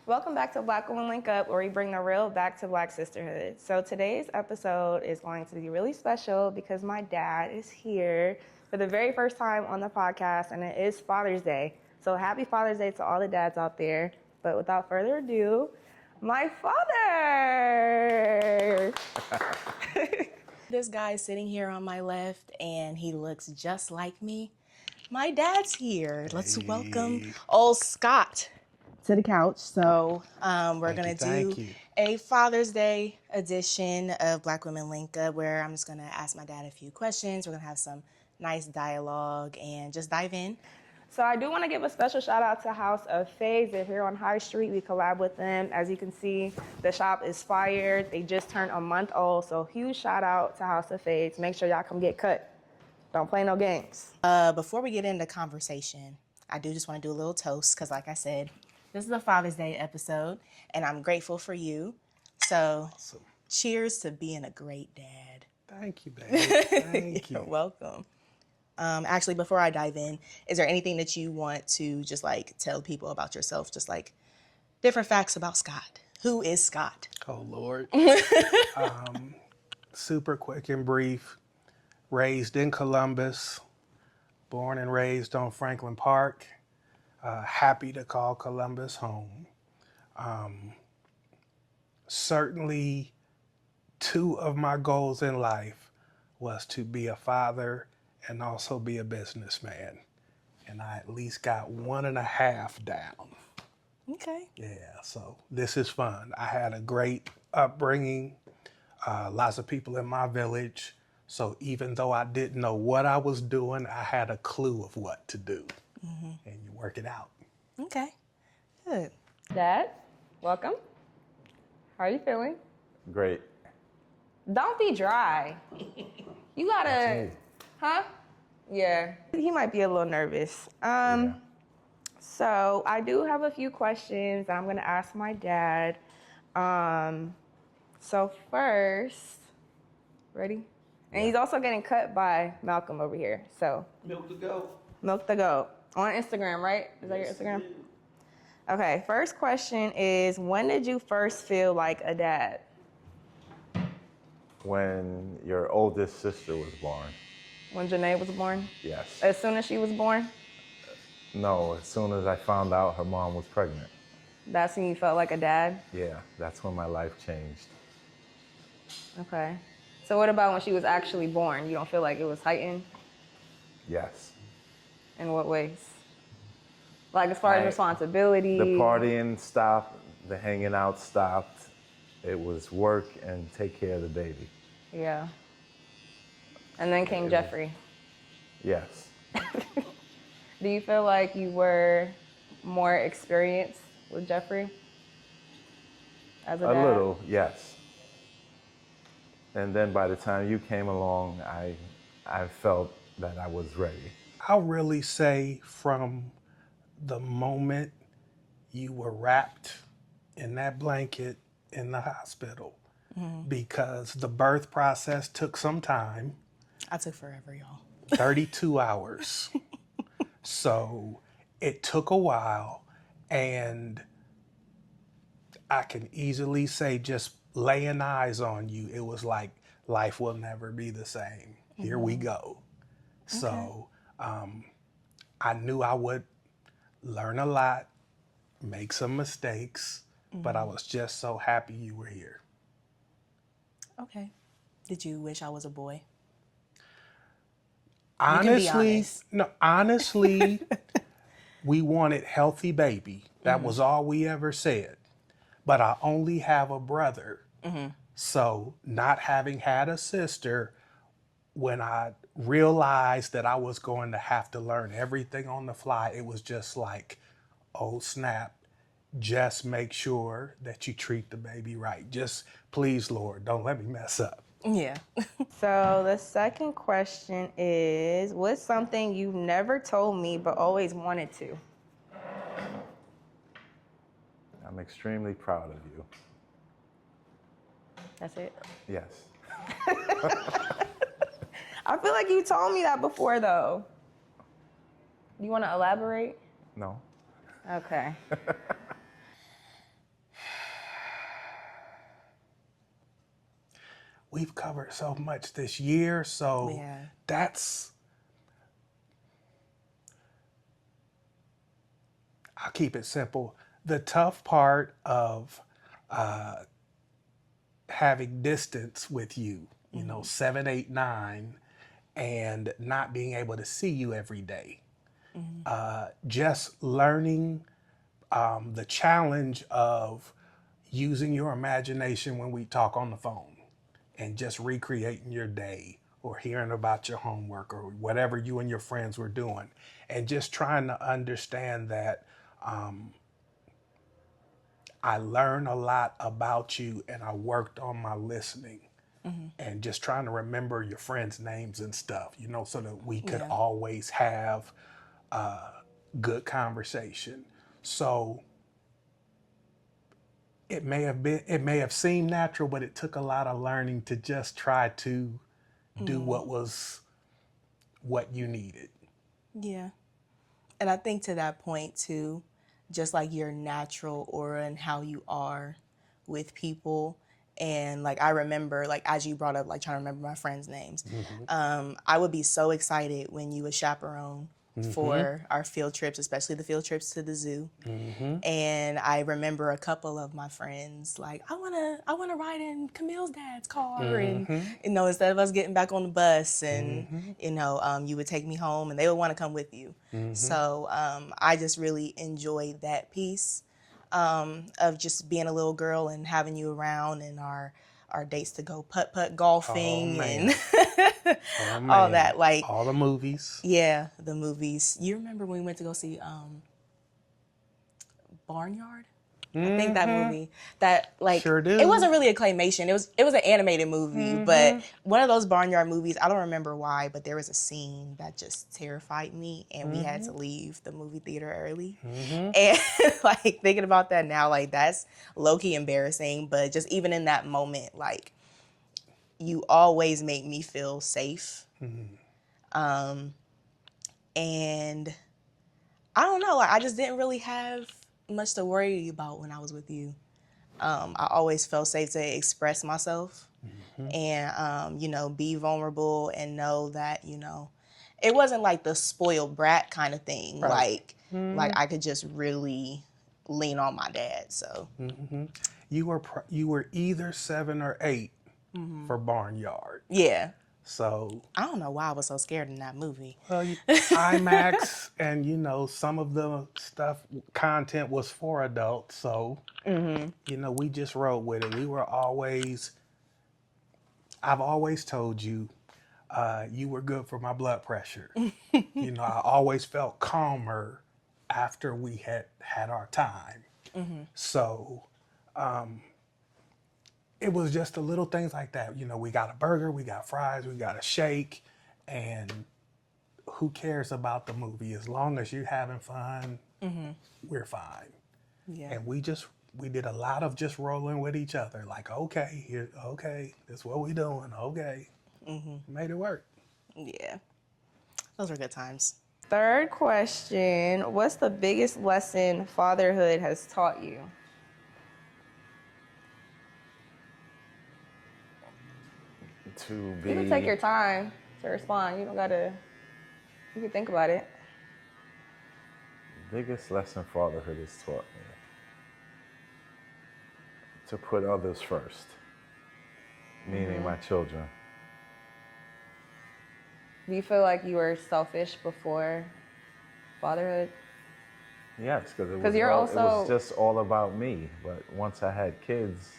Welcome back to Black Women Link Up, where we bring the real back to Black sisterhood. So today's episode is going to be really special because my dad is here for the very first time on the podcast, and it is Father's Day. So happy Father's Day to all the dads out there. But without further ado, my father! This guy is sitting here on my left, and he looks just like me. My dad's here. Let's welcome old Scott to the couch. So we're going to do a Father's Day edition of Black Women Link Up, where I'm just going to ask my dad a few questions. We're going to have some nice dialogue and just dive in. So I do want to give a special shout out to House of Faves. They're here on High Street. We collab with them. As you can see, the shop is fire. They just turned a month old. So huge shout out to House of Faves. Make sure y'all come get cut. Don't play no games. Before we get into conversation, I do just want to do a little toast because, like I said, this is a Father's Day episode, and I'm grateful for you. So, awesome. Cheers to being a great dad. Thank you, baby. Thank you. You're welcome. Actually, before I dive in, is there anything that you want to just like tell people about yourself? Just like different facts about Scott. Who is Scott? Oh, Lord. Super quick and brief. Raised in Columbus, born and raised on Franklin Park. Happy to call Columbus home. Certainly, two of my goals in life was to be a father and also be a businessman. And I at least got 1.5 down. Okay. Yeah, so this is fun. I had a great upbringing, lots of people in my village. So even though I didn't know what I was doing, I had a clue of what to do. Mm-hmm. And you work it out. Okay, good. Dad, welcome. How are you feeling? Great. Don't be dry. You gotta, huh? Yeah. He might be a little nervous. So I do have a few questions that I'm gonna ask my dad. So first, ready? And he's also getting cut by Malcolm over here. So Milk the goat. Milk the goat. On Instagram, right? Is that your Instagram? Okay, first question is, when did you first feel like a dad? When your oldest sister was born. When Janae was born? Yes. As soon as she was born? No, as soon as I found out her mom was pregnant. That's when you felt like a dad? Yeah, that's when my life changed. Okay. So what about when she was actually born? You don't feel like it was heightened? Yes. In what ways? Like as far as responsibility? The partying stopped, the hanging out stopped. It was work and take care of the baby. Yeah. And then came Jeffrey. Yes. Do you feel like you were more experienced with Jeffrey as a dad? A little, yes. And then by the time you came along, I felt that I was ready. I'll really say from the moment you were wrapped in that blanket in the hospital, because the birth process took some time. I took forever, y'all. 32 hours. So it took a while, and I can easily say just laying eyes on you, it was like life will never be the same. Here we go. Okay. So I knew I would learn a lot, make some mistakes, but I was just so happy you were here. Okay. Did you wish I was a boy? Honestly, we wanted healthy baby. That was all we ever said. But I only have a brother. So not having had a sister, when I realized that I was going to have to learn everything on the fly, it was just like, oh snap, just make sure that you treat the baby right. Just please, Lord, don't let me mess up. Yeah. So the second question is, what's something you've never told me but always wanted to? I'm extremely proud of you. That's it? Yes. I feel like you told me that before, though. You want to elaborate? No. Okay. we've covered so much this year. So Yeah. I'll keep it simple. The tough part of having distance with you, you know, 7, 8, 9, and not being able to see you every day. Just learning the challenge of using your imagination when we talk on the phone and just recreating your day or hearing about your homework or whatever you and your friends were doing, and just trying to understand that I learned a lot about you and I worked on my listening and just trying to remember your friends' names and stuff, you know, so that we could Yeah. always have good conversation. So it may have seemed natural, but it took a lot of learning to just try to do what you needed. Yeah. And I think to that point too, just like your natural aura and how you are with people. And like I remember, like as you brought up, like trying to remember my friends' names, I would be so excited when you would chaperone for our field trips, especially the field trips to the zoo. And I remember a couple of my friends like, I wanna ride in Camille's dad's car, and you know, instead of us getting back on the bus, and you know, you would take me home, and they would want to come with you. So I just really enjoyed that piece of just being a little girl and having you around, and our dates to go putt Oh golfing man. and Oh all man. that. Like, all the movies. yeah, the movies. You remember when we went to go see Barnyard? I think that movie, that like Sure do. it wasn't really a claymation. It was an animated movie, but one of those Barnyard movies. I don't remember why, but there was a scene that just terrified me, and we had to leave the movie theater early. And like thinking about that now, like that's low key embarrassing. But just even in that moment, like you always make me feel safe. And I don't know, like, I just didn't really have much to worry about when I was with you. I always felt safe to express myself and, you know, be vulnerable and know that, you know, it wasn't like the spoiled brat kind of thing. Right. Like I could just really lean on my dad. So You were either 7 or 8 for Barnyard. yeah, So I don't know why I was so scared in that movie. well, IMAX, and you know some of the content was for adults. So you know we just rode with it. I've always told you, you were good for my blood pressure. You know, I always felt calmer after we had our time. So it was just the little things like that. You know, we got a burger, we got fries, we got a shake, and who cares about the movie? As long as you're having fun, we're fine. Yeah. And we did a lot of just rolling with each other. Like, okay, that's what we doing. Okay, made it work. Yeah. Those were good times. Third question, what's the biggest lesson fatherhood has taught you? To be You can take your time to respond. You don't gotta, you can think about it. biggest lesson fatherhood has taught me to put others first, meaning my children. Do you feel like you were selfish before fatherhood? Yes, because it 'Cause was you're all, it also- was just all about me. But once I had kids,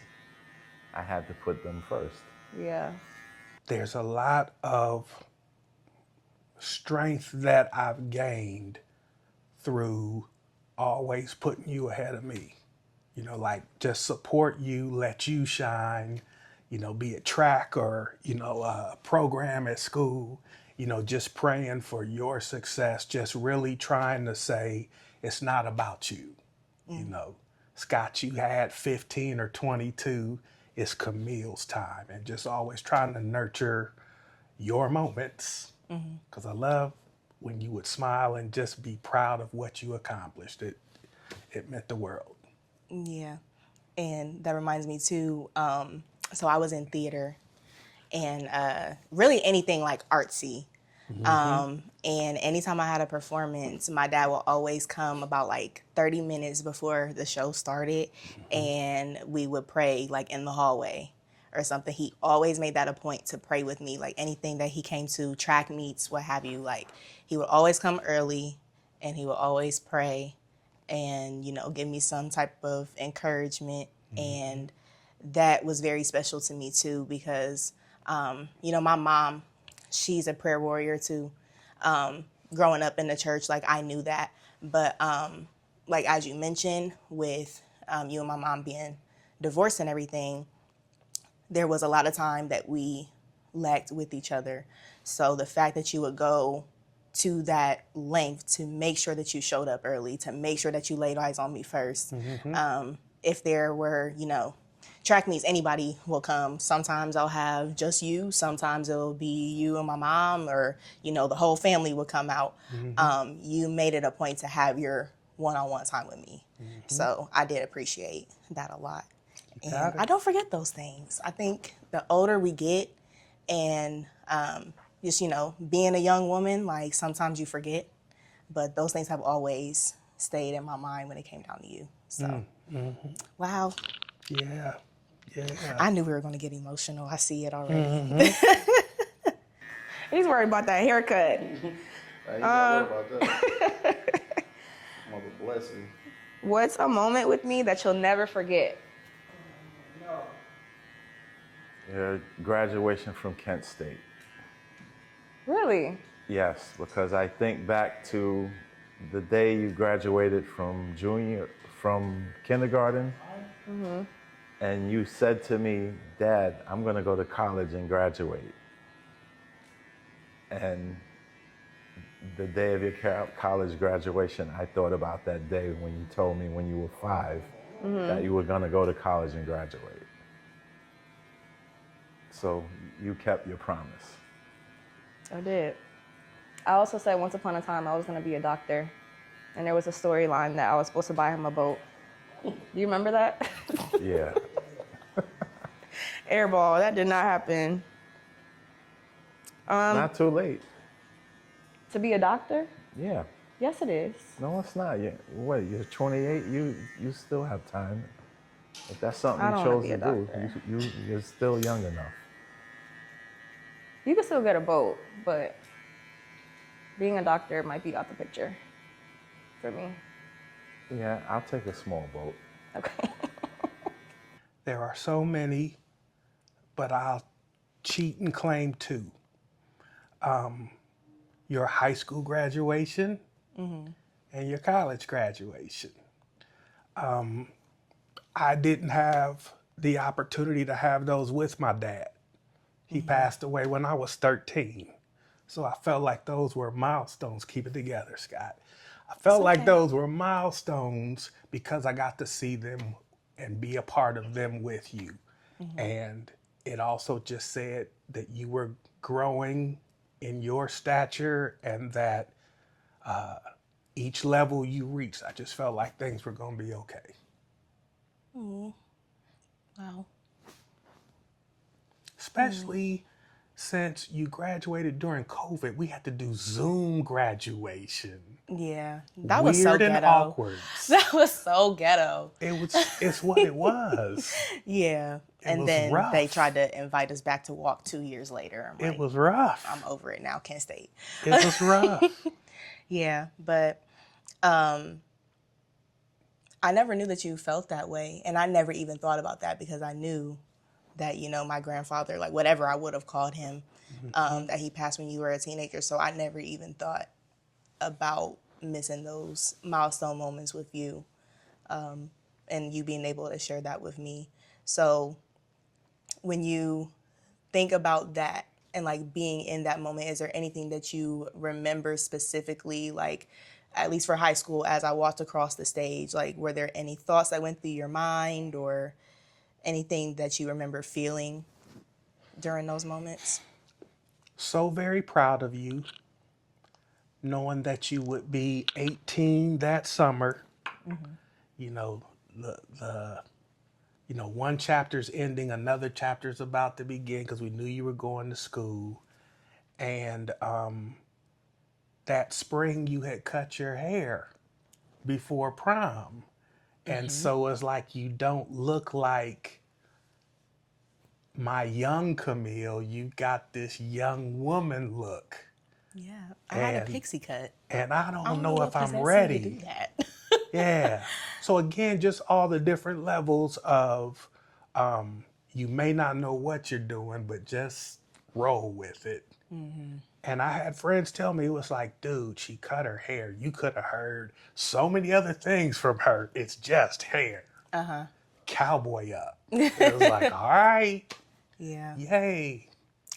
I had to put them first. Yeah. There's a lot of strength that I've gained through always putting you ahead of me. You know, like just support you, let you shine, you know, be it track or, you know, a program at school, you know, just praying for your success, just really trying to say it's not about you. You know, Scott, you had 15 or 22, it's Camille's time, and just always trying to nurture your moments. Because I love when you would smile and just be proud of what you accomplished. It meant the world. Yeah. And that reminds me too, so I was in theater and really anything like artsy. And anytime I had a performance, my dad will always come about like 30 minutes before the show started, and we would pray like in the hallway or something. He always made that a point to pray with me, like anything that he came to, track meets, what have you. Like he would always come early, and he would always pray and, you know, give me some type of encouragement. And that was very special to me too, because, you know, my mom, she's a prayer warrior too. Growing up in the church, like I knew that. But like as you mentioned, with you and my mom being divorced and everything, there was a lot of time that we lacked with each other. So the fact that you would go to that length to make sure that you showed up early, to make sure that you laid eyes on me first. If there were, you know, track meets, anybody will come. Sometimes I'll have just you. Sometimes it'll be you and my mom, or, you know, the whole family would come out. You made it a point to have your one-on-one time with me. So I did appreciate that a lot. And I don't forget those things. I think the older we get, and just, you know, being a young woman, like sometimes you forget, but those things have always stayed in my mind when it came down to you. So, wow. Yeah. I knew we were going to get emotional. I see it already. He's worried about that haircut. I ain't worried about that. Mother blessing. What's a moment with me that you'll never forget? Your graduation from Kent State. Really? Yes, because I think back to the day you graduated from kindergarten, and you said to me, "Dad, I'm going to go to college and graduate." And the day of your college graduation, I thought about that day when you told me when you were 5 that you were going to go to college and graduate. So you kept your promise. I did. I also said once upon a time I was going to be a doctor, and there was a storyline that I was supposed to buy him a boat. Do you remember that? Yeah. Airball. That did not happen. Not too late. To be a doctor? Yeah. Yes, it is. No, it's not. You're 28. You still have time. If that's something I you don't chose wanna be to a do, doctor. you're still young enough. You can still get a boat, but being a doctor might be out the picture for me. Yeah, I'll take a small boat. Okay. There are so many, but I'll cheat and claim 2. Your high school graduation and your college graduation. I didn't have the opportunity to have those with my dad. He passed away when I was 13. So I felt like those were milestones. Keep it together, Scott. I felt like those were milestones because I got to see them and be a part of them with you. And it also just said that you were growing in your stature, and that each level you reached, I just felt like things were going to be okay. Wow. Especially since you graduated during COVID, we had to do Zoom graduation. Yeah. That was so Weird and ghetto. awkward. That was so ghetto. It's what it was. Yeah. And was then rough. they tried to invite us back to walk 2 years later. I'm It like, was rough. I'm over it now, Kent State. It was rough. Yeah, but I never knew that you felt that way. And I never even thought about that, because I knew that, you know, my grandfather, like whatever I would have called him, that he passed when you were a teenager. So I never even thought about missing those milestone moments with you, and you being able to share that with me. So when you think about that and like being in that moment, is there anything that you remember specifically, like at least for high school, as I walked across the stage, like were there any thoughts that went through your mind, or anything that you remember feeling during those moments? So very proud of you, knowing that you would be 18 that summer. You know, the one chapter's ending, another chapter's about to begin because we knew you were going to school. And that spring you had cut your hair before prom. And so it's like you don't look like my young Camille. You got this young woman look. Yeah, I had a pixie cut. And I I don't know if I'm possessed you ready. to do that. Yeah. So again, just all the different levels of you may not know what you're doing, but just roll with it. And I had friends tell me, it was like, dude, she cut her hair. You could have heard so many other things from her. It's just hair. Cowboy up. It was like, all right, Yeah. yay.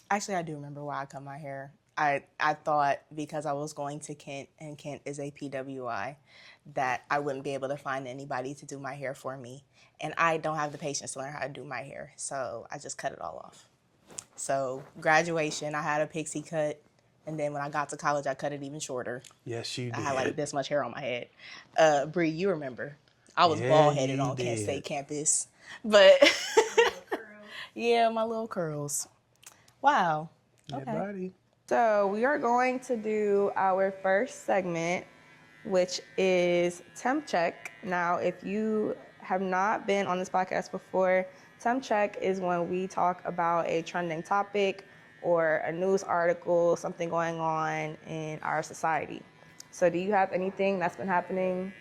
Actually, I do remember why I cut my hair. I thought because I was going to Kent and Kent is a PWI that I wouldn't be able to find anybody to do my hair for me. And I don't have the patience to learn how to do my hair. So I just cut it all off. So graduation, I had a pixie cut. And then when I got to college, I cut it even shorter. Yes, you did. I had like this much hair on my head. Bree, you remember. I was bald-headed on Kent State campus. But yeah, my little curls. Wow. Yeah, Okay. buddy. So we are going to do our first segment, which is Temp Check. Now, if you have not been on this podcast before, Temp Check is when we talk about a trending topic or a news article, something going on in our society. So do you have anything that's been happening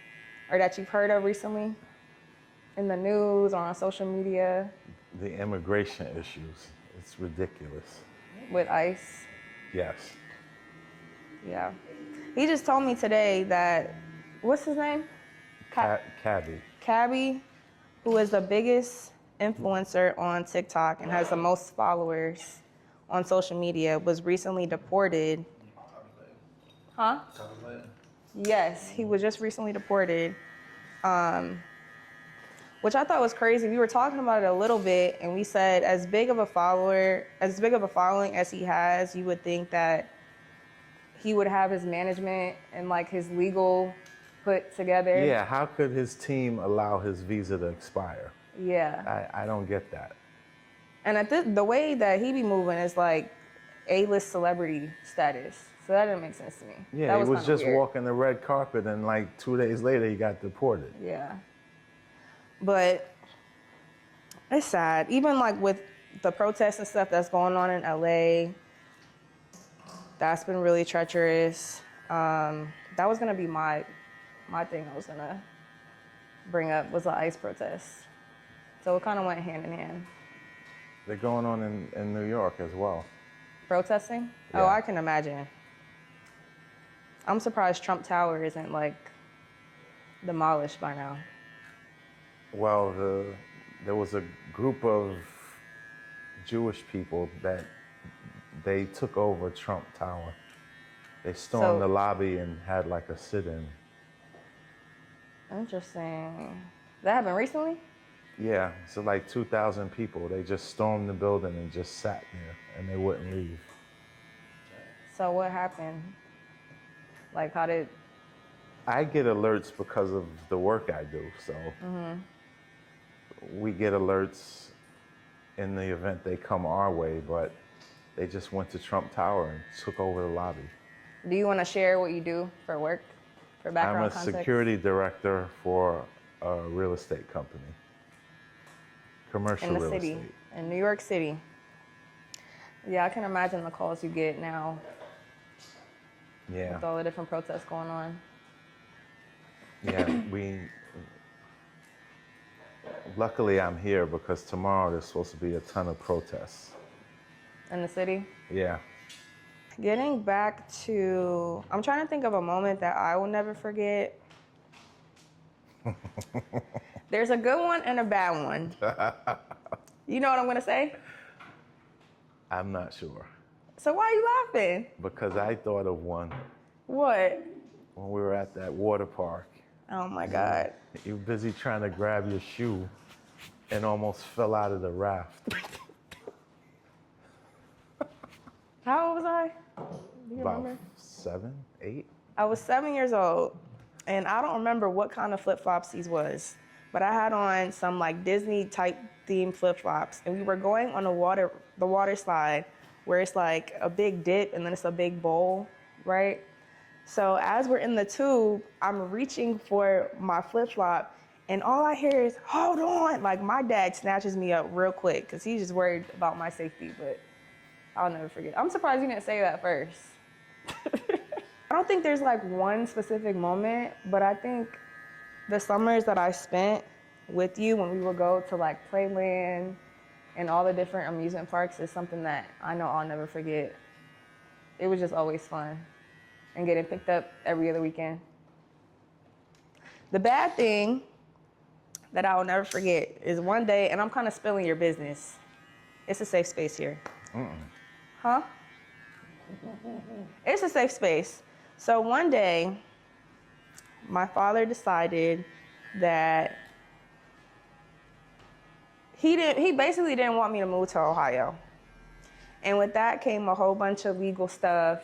or that you've heard of recently in the news or on social media The immigration issues, it's ridiculous. with ICE? Yes. Yeah. He just told me today that, what's his name? Cabby. Cabby, who is the biggest influencer on TikTok and has the most followers on social media, was recently deported. Huh? Yes, he was just recently deported, which I thought was crazy. We were talking about it a little bit, and we said as big of a following as he has, you would think that he would have his management and like his legal put together. Yeah, how could his team allow his visa to expire? Yeah. I don't get that. And the way that he be moving is like A-list celebrity status. So that didn't make sense to me. Yeah, That he was kinda just weird. walking the red carpet and like 2 days later he got deported. Yeah. But it's sad. Even like with the protests and stuff that's going on in LA, that's been really treacherous. That was gonna be my thing I was gonna bring up was the ICE protests. So it kind of went hand in hand. They're going on in New York as well. Protesting? Yeah. Oh, I can imagine. I'm surprised Trump Tower isn't like demolished by now. Well, there was a group of Jewish people that they took over Trump Tower. They stormed the lobby and had like a sit-in. Interesting. That happened recently? Yeah, so like 2,000 people. They just stormed the building and just sat there and they wouldn't leave. So what happened? Like how did... I get alerts because of the work I do, so we get alerts in the event they come our way, but they just went to Trump Tower and took over the lobby. Do you want to share what you do for work, for background I'm a context? security director for a real estate company, commercial in the real city, estate. in New York City. Yeah, I can imagine the calls you get now Yeah, with all the different protests going on. yeah. Luckily, I'm here because tomorrow there's supposed to be a ton of protests. In the city? Yeah. Getting back to, I'm trying to think of a moment that I will never forget. There's a good one and a bad one. You know what I'm gonna say? I'm not sure So why are you laughing? because I thought of one What? when we were at that water park. Oh my God. You were busy trying to grab your shoe and almost fell out of the raft. How old was I? Do you About remember? 7, 8. I was 7 years old, and I don't remember what kind of flip-flops these was, but I had on some like Disney type themed flip flops, and we were going on the water slide where it's like a big dip and then it's a big bowl, right? So as we're in the tube, I'm reaching for my flip flop, and all I hear is, hold on. Like, my dad snatches me up real quick because he's just worried about my safety, but I'll never forget. I'm surprised you didn't say that first. I don't think there's like one specific moment, but I think the summers that I spent with you when we would go to like Playland and all the different amusement parks is something that I know I'll never forget. It was just always fun, and getting picked up every other weekend. The bad thing that I will never forget is one day, and I'm kind of spilling your business. It's a safe space here. Huh? It's a safe space. So one day, my father decided that he basically didn't want me to move to Ohio. And with that came a whole bunch of legal stuff.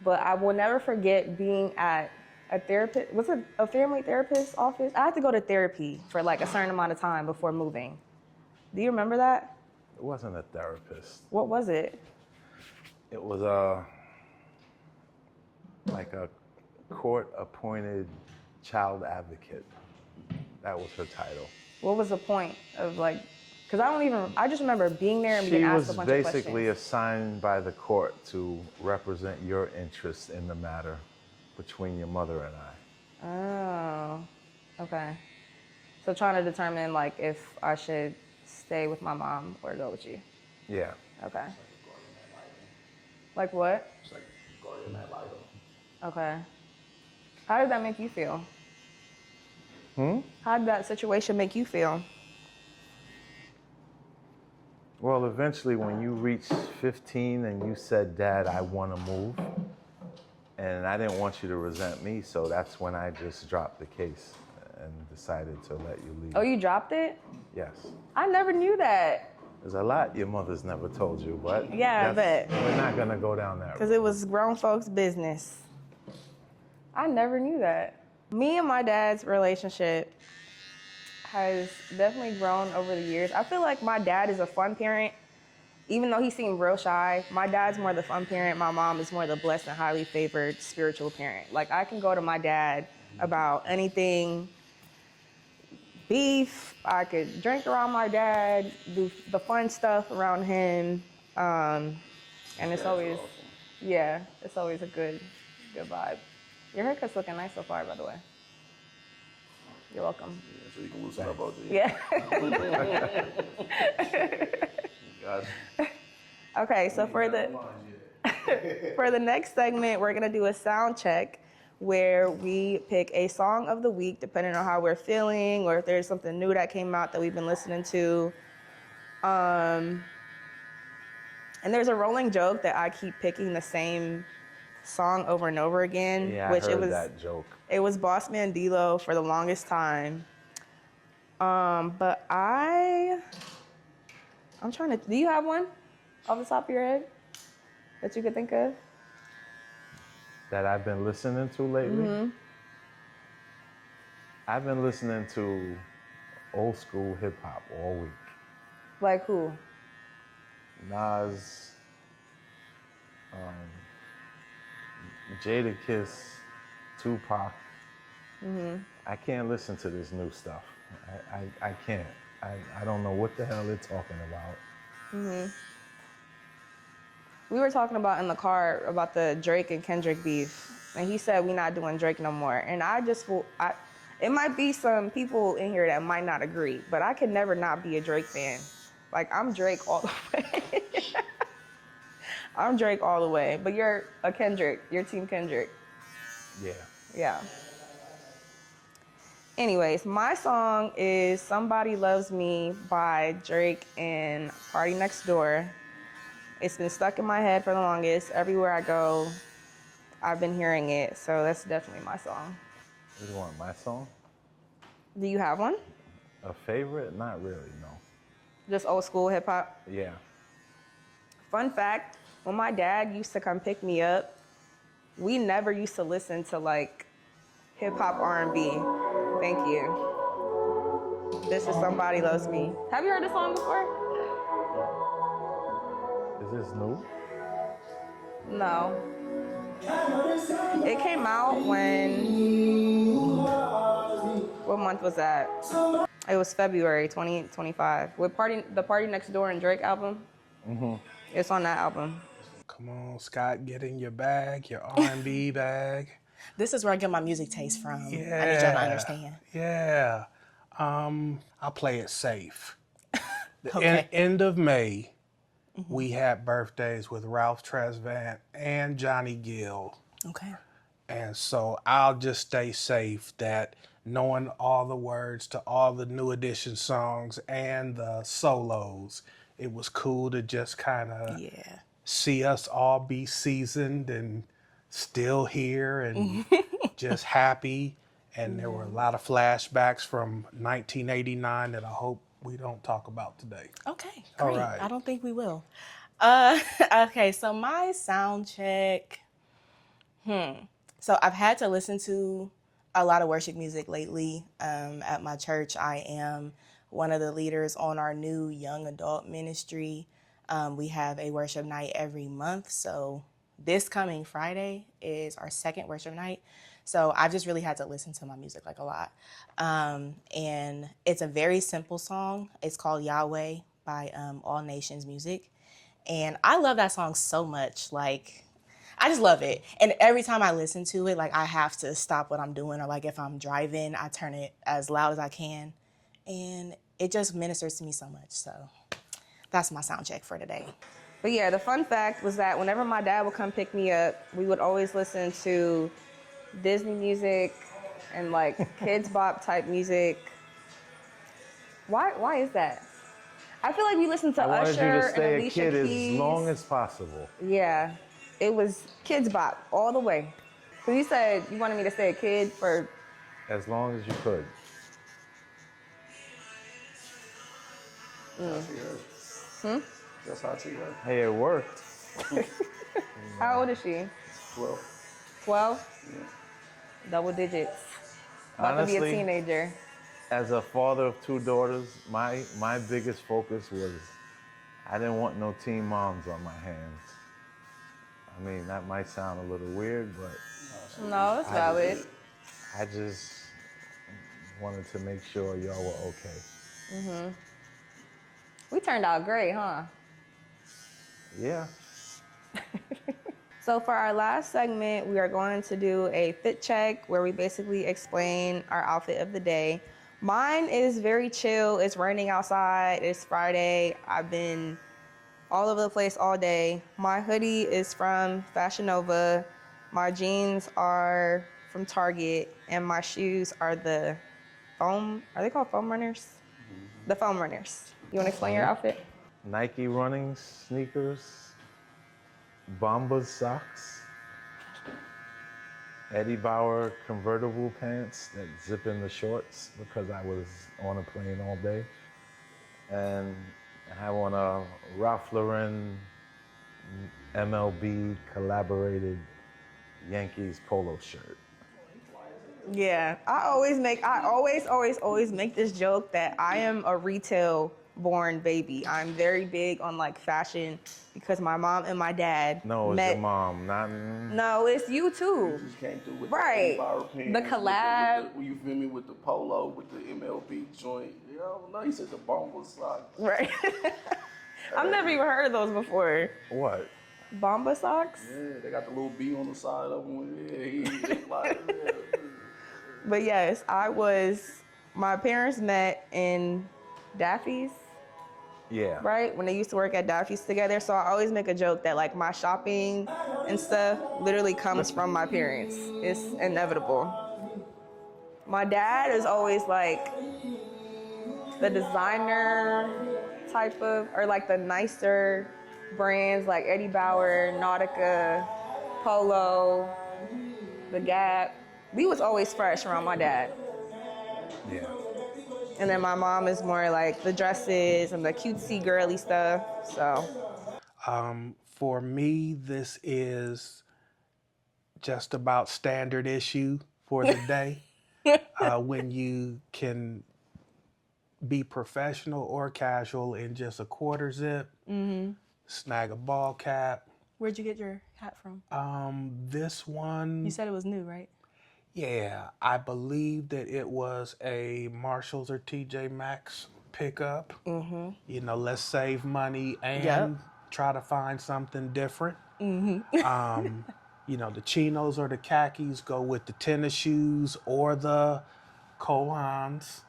But I will never forget being at a therapist, was it a family therapist's office? I had to go to therapy for like a certain amount of time before moving. Do you remember that? It wasn't a therapist. What was it? It was like a court-appointed child advocate. That was her title. What was the point of like, because I just remember being there and being asked a bunch of questions. She was basically assigned by the court to represent your interests in the matter between your mother and I. Oh, okay. So trying to determine like if I should stay with my mom or go with you. Yeah. Okay. Like what? It's like guardian ad litem. Okay. How did that make you feel? How did that situation make you feel? Well, eventually when you reached 15 and you said, Dad, I want to move, and I didn't want you to resent me, so that's when I just dropped the case and decided to let you leave. Oh, you dropped it? Yes. I never knew that. There's a lot your mother's never told you, but Yeah, I bet. we're not going to go down that road. Because it was grown folks' business. I never knew that. Me and my dad's relationship has definitely grown over the years. I feel like my dad is a fun parent. Even though he seemed real shy, my dad's more the fun parent. My mom is more the blessed and highly favored spiritual parent. Like, I can go to my dad about anything. Beef, I could drink around my dad, do the fun stuff around him. And it's always, yeah, it's always a good vibe. Your haircut's looking nice so far, by the way. You're welcome. Yeah, so you can loosen up OG. Yeah. God. Okay, so for the next segment, we're gonna do a sound check where we pick a song of the week depending on how we're feeling or if there's something new that came out that we've been listening to. And there's a rolling joke that I keep picking the same song over and over again. Yeah, I heard that joke. It was Boss Man D-Lo for the longest time. But I'm trying to, do you have one off the top of your head that you could think of? That I've been listening to lately? I've been listening to old school hip hop all week. Like who? Nas, Jadakiss, Tupac. I can't listen to this new stuff. I can't. I don't know what the hell they're talking about. We were talking about in the car about the Drake and Kendrick beef, and he said we're not doing Drake no more. And I just feel, it might be some people in here that might not agree, but I can never not be a Drake fan. Like, I'm Drake all the way. I'm Drake all the way, but you're a Kendrick. You're Team Kendrick. Yeah. Yeah. Anyways, my song is Somebody Loves Me by Drake and Party Next Door. It's been stuck in my head for the longest. Everywhere I go, I've been hearing it, so that's definitely my song. You want my song? Do you have one? A favorite? Not really, no. Just old school hip hop? Yeah. Fun fact, when my dad used to come pick me up, we never used to listen to like hip hop R&B. Thank you. This is Somebody Loves Me. Have you heard this song before? Is this new? No. It came out when, what month was that? It was February 2025. With the Party Next Door and Drake album. It's on that album. Come on, Scott, get in your bag, your R&B bag. This is where I get my music taste from. Yeah. I need y'all to understand. Yeah. I'll play it safe. Okay. End of May, we had birthdays with Ralph Tresvant and Johnny Gill. Okay. And so I'll just stay safe that knowing all the words to all the New Edition songs and the solos, it was cool to just kind of see us all be seasoned and still here and just happy. And there were a lot of flashbacks from 1989 that I hope we don't talk about today. Okay, All great. right. I don't think we will. Okay, so my sound check. So I've had to listen to a lot of worship music lately. At my church, I am one of the leaders on our new young adult ministry. We have a worship night every month. So this coming Friday is our second worship night. So I've just really had to listen to my music like a lot. And it's a very simple song. It's called Yahweh by All Nations Music. And I love that song so much. Like, I just love it. And every time I listen to it, like I have to stop what I'm doing, or like if I'm driving, I turn it as loud as I can. And it just ministers to me so much. So that's my sound check for today. But yeah, the fun fact was that whenever my dad would come pick me up, we would always listen to Disney music and like Kids Bop type music. Why is that? I feel like we listened to I wanted Usher you to and stay a Alicia kid Keys. as long as possible. Yeah, it was Kids Bop all the way. So you said you wanted me to stay a kid for... As long as you could. That's how I see her. Hey, it worked. How old is she? 12. 12? Yeah. Double digits. About to be a Honestly, teenager. as a father of two daughters, my biggest focus was I didn't want no teen moms on my hands. I mean, that might sound a little weird, but No, it's valid. I just wanted to make sure y'all were okay. We turned out great, huh? Yeah. So for our last segment, we are going to do a fit check where we basically explain our outfit of the day. Mine is very chill. It's raining outside. It's Friday. I've been all over the place all day. My hoodie is from Fashion Nova. My jeans are from Target. And my shoes are the foam, are they called foam runners? The foam runners. You want to explain your outfit? Nike running sneakers, Bombas socks, Eddie Bauer convertible pants that zip in the shorts because I was on a plane all day. And I have on a Ralph Lauren MLB collaborated Yankees polo shirt. Yeah, I always make this joke that I am a retail born baby. I'm very big on like fashion because my mom and my dad No, it's met. your mom, not. No, it's you too. You just came through with Right. the Bauer pants, The collab. With the, you feel me, with the polo, with the MLB joint. Yo, no, he said the Bomba socks. Right. I've never even heard of those before. What? Bomba socks? Yeah, they got the little B on the side of them. Yeah, he like, yeah. But yes, my parents met in Daffy's, Yeah. right? When they used to work at Daffy's together. So I always make a joke that like my shopping and stuff literally comes from my parents. It's inevitable. My dad is always like the designer type of, or like the nicer brands like Eddie Bauer, Nautica, Polo, The Gap. We was always fresh around my dad. Yeah. And then my mom is more like the dresses and the cutesy girly stuff, so. For me, this is just about standard issue for the day. When you can be professional or casual in just a quarter zip. Snag a ball cap. Where'd you get your hat from? This one. You said it was new, right? Yeah, I believe that it was a Marshalls or TJ Maxx pickup. You know, let's save money and try to find something different. You know, the chinos or the khakis go with the tennis shoes or the Kohans.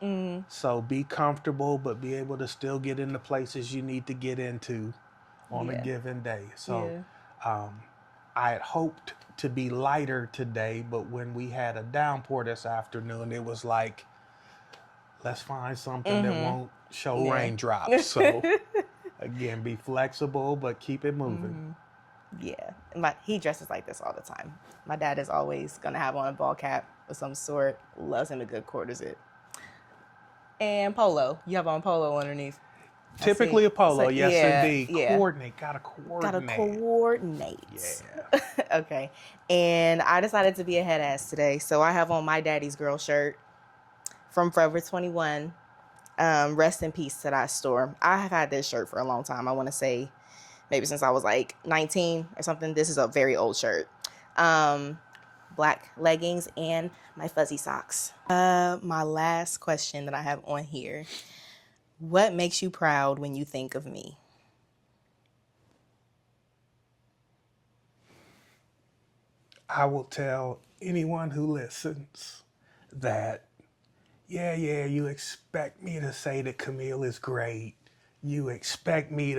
So be comfortable, but be able to still get into places you need to get into on a given day. So I had hoped to be lighter today, but when we had a downpour this afternoon, it was like, let's find something that won't show raindrops. So again, be flexible, but keep it moving. Yeah. He dresses like this all the time. My dad is always going to have on a ball cap of some sort. Loves him a good quarter zip. And polo. You have on polo underneath. Typically a polo, yes yeah, indeed. yeah. Gotta coordinate. Gotta coordinate. Yeah. Okay. And I decided to be a head ass today. So I have on my daddy's girl shirt from Forever 21. Rest in peace to that store. I have had this shirt for a long time. I want to say maybe since I was like 19 or something. This is a very old shirt. Black leggings and my fuzzy socks. My last question that I have on here. What makes you proud when you think of me? I will tell anyone who listens that, yeah, you expect me to say that Camille is great. You expect me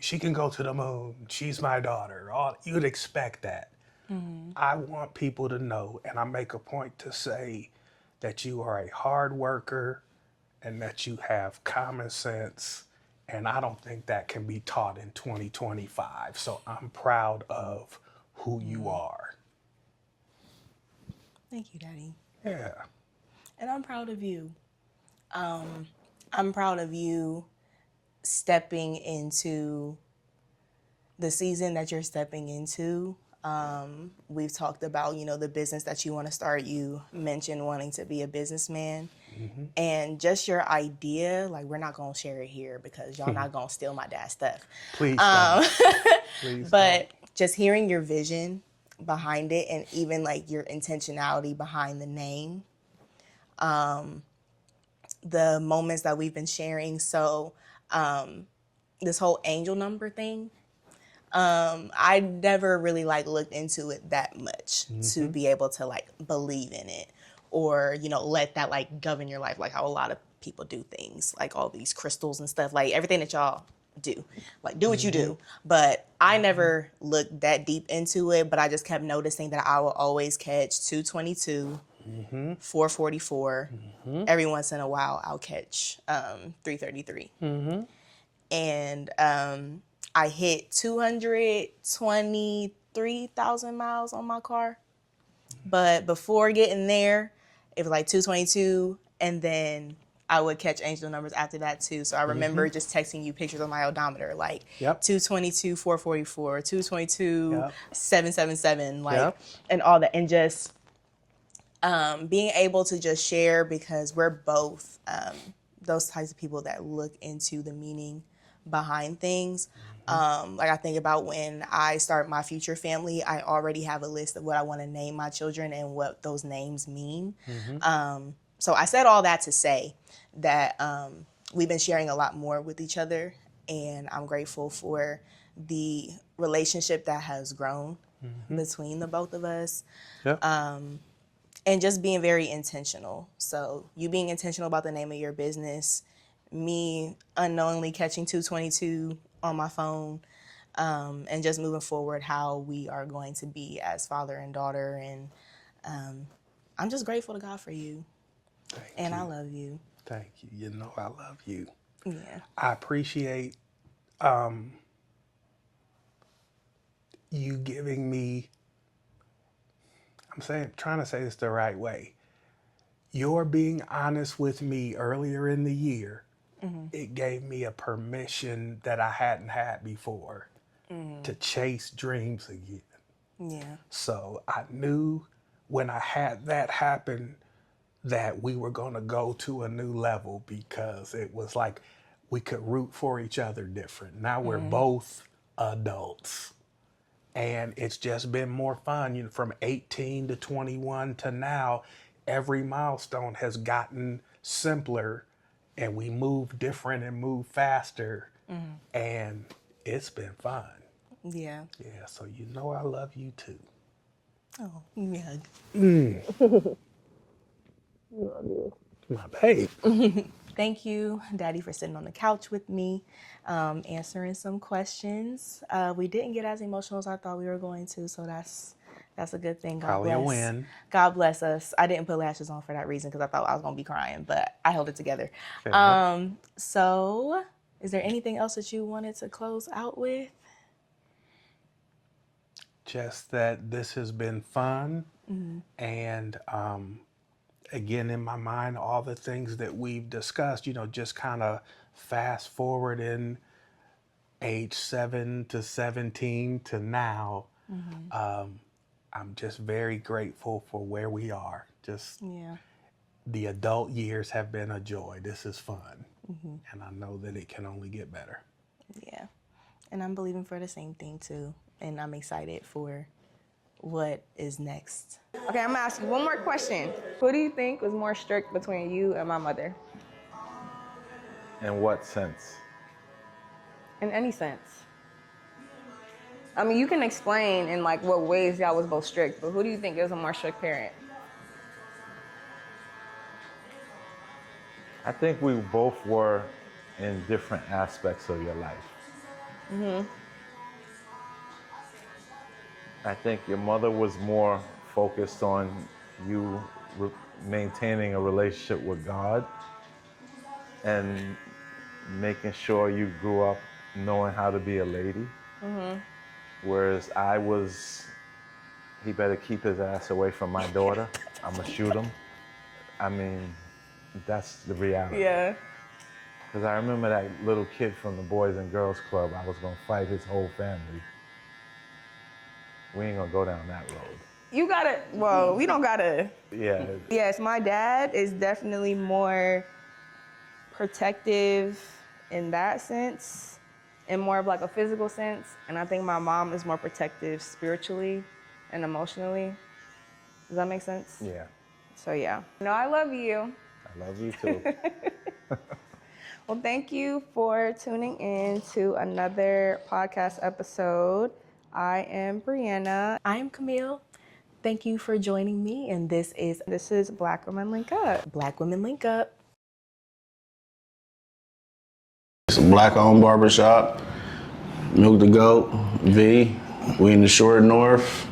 she can go to the moon. She's my daughter. You'd expect that. I want people to know, and I make a point to say that you are a hard worker and that you have common sense. And I don't think that can be taught in 2025. So I'm proud of who you are. Thank you, Daddy. Yeah. And I'm proud of you. I'm proud of you stepping into the season that you're stepping into. We've talked about, the business that you want to start. You mentioned wanting to be a businessman. And just your idea, like, we're not going to share it here because y'all not going to steal my dad's stuff. Please don't. Please But just hearing your vision behind it and even like your intentionality behind the name, the moments that we've been sharing. So this whole angel number thing, I never really like looked into it that much to be able to like believe in it or, let that like govern your life, like how a lot of people do things, like all these crystals and stuff, like everything that y'all do, like do what you do. But I never looked that deep into it, but I just kept noticing that I will always catch 222, 444. Every once in a while, I'll catch 333. And I hit 223,000 miles on my car. But before getting there, it was like 222, and then I would catch angel numbers after that too. So I remember just texting you pictures of my odometer, like 222, 444, 222, 777, like, and all that. And just being able to just share, because we're both those types of people that look into the meaning behind things. Like I think about when I start my future family, I already have a list of what I want to name my children and what those names mean. So I said all that to say that we've been sharing a lot more with each other, and I'm grateful for the relationship that has grown between the both of us. And just being very intentional. So you being intentional about the name of your business, me unknowingly catching 222 on my phone, and just moving forward how we are going to be as father and daughter. And I'm just grateful to God for you. Thank you. I love you. Thank you. You know I love you. Yeah. I appreciate you giving me, trying to say this the right way. Your being honest with me earlier in the year, it gave me a permission that I hadn't had before to chase dreams again. Yeah. So I knew when I had that happen that we were going to go to a new level because it was like we could root for each other different. Now we're both adults. And it's just been more fun. You know, from 18 to 21 to now, every milestone has gotten simpler and we move different and move faster. And it's been fun. Yeah. Yeah, so you know I love you too. Oh, yeah. My babe. Thank you, Daddy, for sitting on the couch with me, answering some questions. We didn't get as emotional as I thought we were going to, so that's a good thing. God Probably bless. a win. God bless us. I didn't put lashes on for that reason because I thought I was going to be crying, but I held it together. So is there anything else that you wanted to close out with? Just that this has been fun. And again, in my mind, all the things that we've discussed, you know, just kind of fast forward in age 7 to 17 to now. I'm just very grateful for where we are. Just the adult years have been a joy. This is fun. And I know that it can only get better. Yeah. And I'm believing for the same thing too. And I'm excited for what is next. Okay, I'm gonna ask you one more question. Who do you think was more strict between you and my mother? In what sense? In any sense. I mean, you can explain in like what ways y'all was both strict, but who do you think is a more strict parent? I think we both were in different aspects of your life. I think your mother was more focused on you maintaining a relationship with God and making sure you grew up knowing how to be a lady. Whereas I was, he better keep his ass away from my daughter. I'm gonna shoot him. I mean, that's the reality. Yeah. Because I remember that little kid from the Boys and Girls Club, I was gonna fight his whole family. We ain't gonna go down that road. You gotta, well, we don't gotta. Yeah. Yes, my dad is definitely more protective in that sense and more of like a physical sense. And I think my mom is more protective spiritually and emotionally. Does that make sense? Yeah. So yeah. No, I love you. I love you too. Well, thank you for tuning in to another podcast episode. I am Brianna. I am Camille. Thank you for joining me, and this is Black Women Link Up. Black Women Link Up. It's a black-owned barbershop. Milk the Goat, V. We in the short north.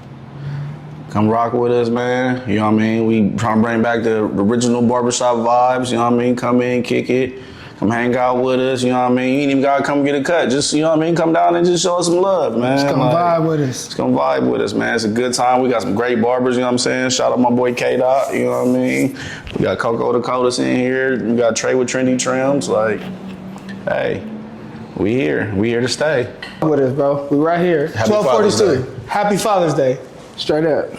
Come rock with us, man. You know what I mean? We trying to bring back the original barbershop vibes. You know what I mean? Come in, kick it. Come hang out with us. You know what I mean? You ain't even gotta come get a cut. Just, you know what I mean? Come down and just show us some love, man. Just come vibe with us. Just come vibe with us, man. It's a good time. We got some great barbers, you know what I'm saying? Shout out my boy K-Dot, you know what I mean? We got Coco Dakotas in here. We got Trey with Trendy Trims. Like, hey, we here. We here to stay. With us, bro. We right here. Happy Father's 12:42. Happy Father's Day. Straight up.